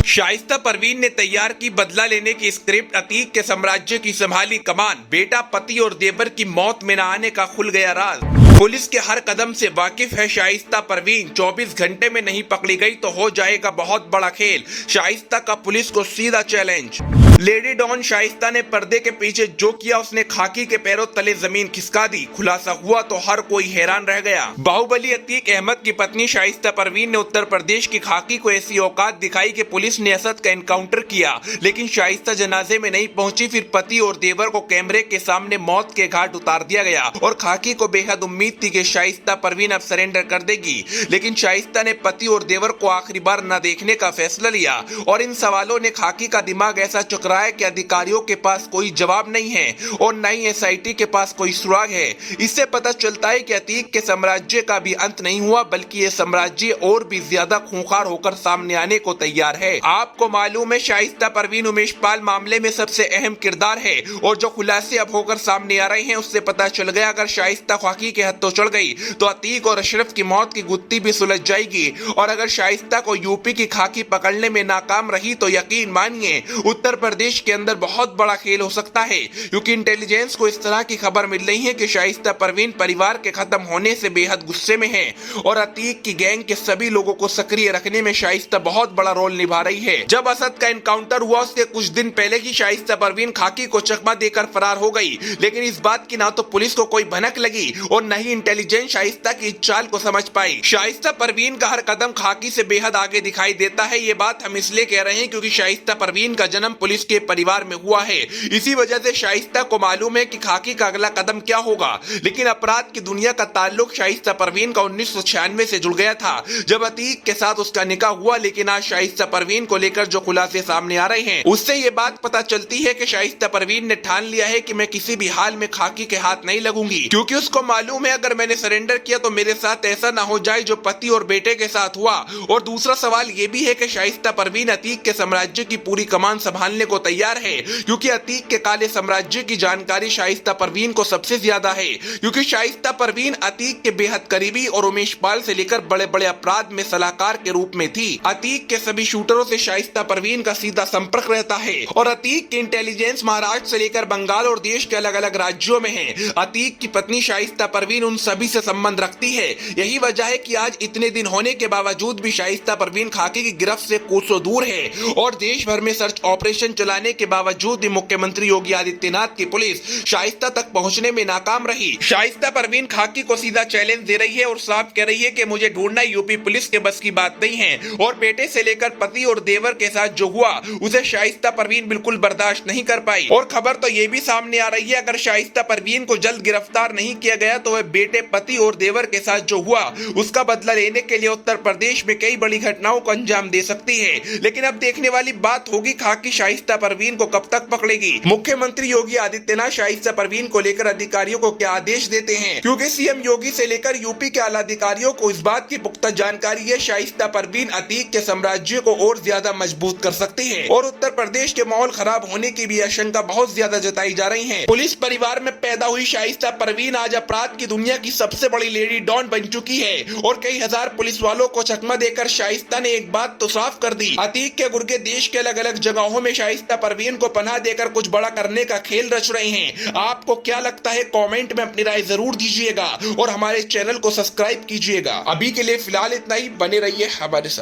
शाइस्ता परवीन ने तैयार की बदला लेने की स्क्रिप्ट। अतीक के साम्राज्य की संभाली कमान। बेटा, पति और देवर की मौत में न आने का खुल गया राज। पुलिस के हर कदम से वाकिफ है शाइस्ता परवीन। 24 घंटे में नहीं पकड़ी गई तो हो जाएगा बहुत बड़ा खेल। शाइस्ता का पुलिस को सीधा चैलेंज। लेडी डॉन शाइस्ता ने पर्दे के पीछे जो किया, उसने खाकी के पैरों तले जमीन खिसका दी। खुलासा हुआ तो हर कोई हैरान रह गया। बाहुबली अतीक अहमद की पत्नी शाइस्ता परवीन ने उत्तर प्रदेश की खाकी को ऐसी औकात दिखाई कि पुलिस ने असद का एनकाउंटर किया, लेकिन शाइस्ता जनाजे में नहीं पहुंची। फिर पति और देवर को कैमरे के सामने मौत के घाट उतार दिया गया और खाकी को बेहद उम्मीद थी कि शाइस्ता परवीन अब सरेंडर कर देगी, लेकिन शाइस्ता ने पति और देवर को आखिरी बार न देखने का फैसला लिया। और इन सवालों ने खाकी का दिमाग ऐसा चकराया कि अधिकारियों के पास कोई जवाब नहीं है और न ही एसआईटी के पास कोई सुराग है। इससे पता चलता है कि अतीक के साम्राज्य का भी अंत नहीं हुआ, बल्कि ये साम्राज्य और भी ज्यादा खूंखार होकर सामने आने को तैयार है। आपको मालूम है, शाइस्ता परवीन उमेश पाल मामले में सबसे अहम किरदार है और जो खुलासे अब होकर सामने आ रहे हैं उससे पता चल गया, अगर शाइस्ता खाकी के हत्थों चढ़ गई तो अतीक और अशरफ की मौत की गुत्थी भी सुलझ जाएगी। और अगर शाइस्ता को यूपी की खाकी पकड़ने में नाकाम रही तो यकीन मानिए उत्तर प्रदेश के अंदर बहुत बड़ा खेल हो सकता है, क्योंकि इंटेलिजेंस को इस तरह की खबर मिल रही है कि शाइस्ता परवीन परिवार के खत्म होने से बेहद गुस्से में है और अतीक की गैंग के सभी लोगों को सक्रिय रखने में शाइस्ता बहुत बड़ा रोल निभा रही है। जब असद का एनकाउंटर हुआ उससे कुछ दिन पहले ही शाइस्ता परवीन खाकी को चकमा देकर फरार हो गई, लेकिन इस बात की ना तो पुलिस को कोई भनक लगी और न ही इंटेलिजेंस शाइस्ता की चाल को समझ पाई। शाइस्ता परवीन का हर कदम खाकी से बेहद आगे दिखाई देता है। ये बात हम इसलिए कह रहे हैं क्योंकि शाइस्ता परवीन का जन्म पुलिस के परिवार में हुआ है। इसी वजह से शाइस्ता को मालूम है कि खाकी का अगला कदम क्या होगा। लेकिन अपराध की दुनिया का ताल्लुक शाइस्ता परवीन का 1996 से जुड़ गया था, जब अतीक के साथ उसका निकाह हुआ। लेकिन आज शाइस्ता परवीन को लेकर जो खुलासे सामने आ रहे हैं उससे ये बात पता चलती है कि शाइस्ता परवीन ने ठान लिया है कि मैं किसी भी हाल में खाकी के हाथ नहीं लगूंगी, क्योंकि उसको मालूम है अगर मैंने सरेंडर किया तो मेरे साथ ऐसा ना हो जाए जो पति और बेटे के साथ हुआ। और दूसरा सवाल ये भी है कि शाइस्ता परवीन अतीक के साम्राज्य की पूरी कमान संभालने को तैयार है, क्योंकि अतीक के काले साम्राज्य की जानकारी शाइस्ता परवीन को सबसे ज्यादा है, क्योंकि शाइस्ता परवीन अतीक के बेहद करीबी और उमेश पाल से लेकर बड़े बड़े अपराध में सलाहकार के रूप में थी। अतीक के सभी शूटरों से शाइस्ता परवीन का सीधा संपर्क रहता है और अतीक की इंटेलिजेंस महाराष्ट्र से लेकर बंगाल और देश के अलग अलग राज्यों में है। अतीक की पत्नी शाइस्ता परवीन उन सभी से संबंध रखती है। यही वजह है कि आज इतने दिन होने के बावजूद भी शाइस्ता परवीन खाकी की गिरफ्त से कोसों दूर है और देश भर में सर्च ऑपरेशन चलाने के बावजूद भी मुख्यमंत्री योगी आदित्यनाथ की पुलिस शाइस्ता तक पहुंचने में नाकाम रही। शाइस्ता परवीन खाकी को सीधा चैलेंज दे रही है और साफ कह रही है कि मुझे ढूंढना यूपी पुलिस के बस की बात नहीं है और बेटे से लेकर पति और देवर के साथ जो हुआ उसे शाइस्ता परवीन बिल्कुल बर्दाश्त नहीं कर पाई। और खबर तो ये भी सामने आ रही है, अगर शाइस्ता परवीन को जल्द गिरफ्तार नहीं किया गया तो वह बेटे, पति और देवर के साथ जो हुआ उसका बदला लेने के लिए उत्तर प्रदेश में कई बड़ी घटनाओं को अंजाम दे सकती है। लेकिन अब देखने वाली बात होगी खाकी शाइस्ता परवीन को कब तक पकड़ेगी। मुख्यमंत्री योगी आदित्यनाथ शाइस्ता परवीन को लेकर अधिकारियों को क्या आदेश देते हैं, क्योंकि सीएम योगी से लेकर यूपी के आला अधिकारियों को इस बात की पुख्ता जानकारी है शाइस्ता परवीन अतीक के साम्राज्य को और ज्यादा मजबूत कर सकती है और उत्तर प्रदेश के माहौल खराब होने की भी आशंका बहुत ज्यादा जताई जा रही है। पुलिस परिवार में पैदा हुई शाइस्ता परवीन आज अपराध की दुनिया की सबसे बड़ी लेडी डॉन बन चुकी है और कई हजार पुलिस वालों को चकमा देकर शाइस्ता ने एक बात तो साफ कर दी, अतीक के गुर्गे देश के अलग अलग जगहों में शाइस्ता परवीन को पनाह देकर कुछ बड़ा करने का खेल रच रहे हैं। आपको क्या लगता है, कमेंट में अपनी राय जरूर दीजिएगा और हमारे चैनल को सब्सक्राइब कीजिएगा। अभी के लिए फिलहाल इतना ही, बने रहिए हमारे साथ।